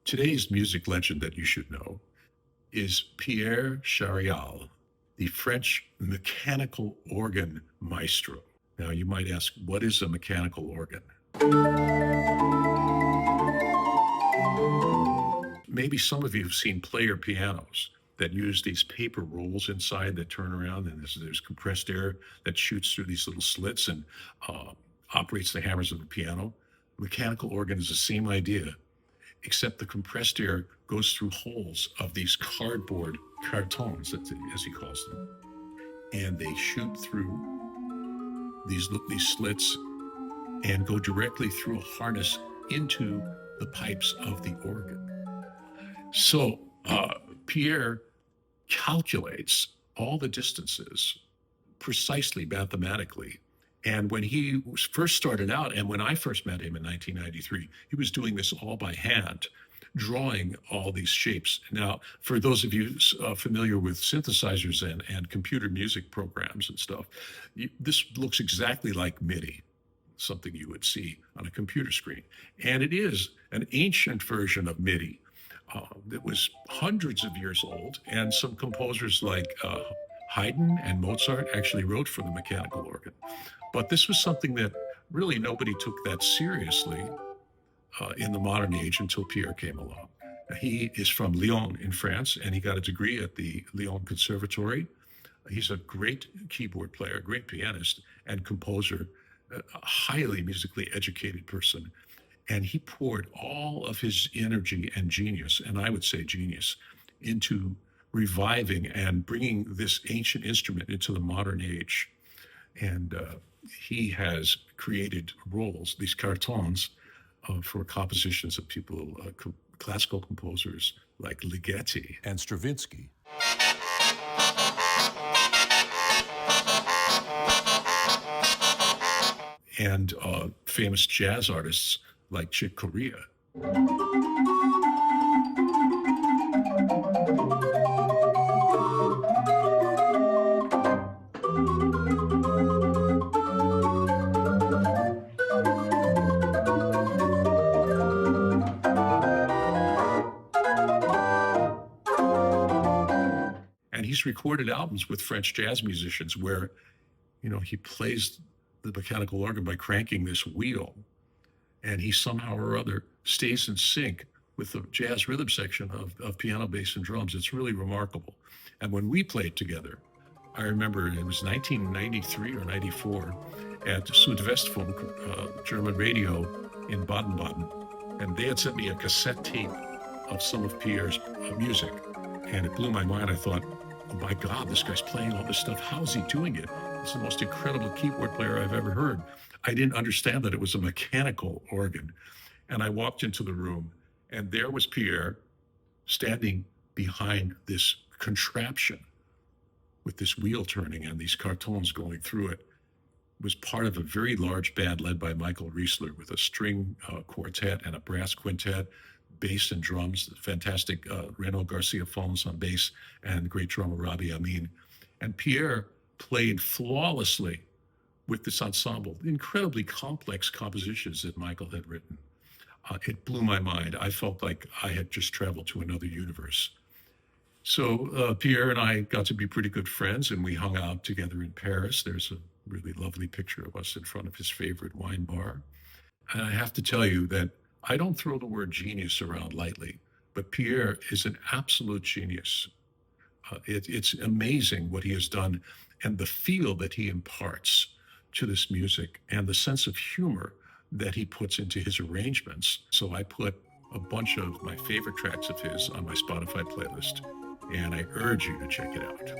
Today's music legend that you should know is Pierre Charial, the French mechanical organ maestro. Now, you might ask, what is a mechanical organ? Maybe some of you have seen player pianos that use these paper rolls inside that turn around, and there's compressed air that shoots through these little slits and uh, operates the hammers of the piano. Mechanical organ is the same idea, except the compressed air goes through holes of these cardboard cartons, as he calls them, and they shoot through these slits and go directly through a harness into the pipes of the organ. So Pierre calculates all the distances precisely mathematically. And when he first started out, and when I first met him in 1993, he was doing this all by hand, drawing all these shapes. Now, for those of you familiar with synthesizers and computer music programs and stuff, this looks exactly like MIDI, something you would see on a computer screen. And it is an ancient version of MIDI that was hundreds of years old. And some composers like Haydn and Mozart actually wrote for the mechanical organ. But this was something that really nobody took that seriously in the modern age until Pierre came along. He is from Lyon in France, and he got a degree at the Lyon Conservatory. He's a great keyboard player, great pianist and composer, a highly musically educated person. And he poured all of his energy and genius, and I would say genius, into reviving and bringing this ancient instrument into the modern age. And he has created rolls, these cartons, for compositions of people, classical composers like Ligeti and Stravinsky. And famous jazz artists like Chick Corea. And he's recorded albums with French jazz musicians where, he plays the mechanical organ by cranking this wheel, and he somehow or other stays in sync with the jazz rhythm section of piano, bass, and drums. It's really remarkable. And when we played together, I remember it was 1993 or 94 at Südwestfunk, German radio in Baden-Baden. And they had sent me a cassette tape of some of Pierre's music. And it blew my mind. I thought, oh my God, this guy's playing all this stuff. How's he doing it? He's the most incredible keyboard player I've ever heard. I didn't understand that it was a mechanical organ. And I walked into the room, and there was Pierre standing behind this contraption with this wheel turning and these cartons going through it. It was part of a very large band led by Michael Riesler with a string quartet and a brass quintet, bass and drums, fantastic Reno Garcia Fons on bass, and great drummer Robbie Amin. And Pierre played flawlessly with this ensemble, incredibly complex compositions that Michael had written. It blew my mind. I felt like I had just traveled to another universe. So Pierre and I got to be pretty good friends, and we hung out together in Paris. There's a really lovely picture of us in front of his favorite wine bar. And I have to tell you that I don't throw the word genius around lightly, but Pierre is an absolute genius. It's amazing what he has done, and the feel that he imparts to this music and the sense of humor that he puts into his arrangements. So I put a bunch of my favorite tracks of his on my Spotify playlist, and I urge you to check it out.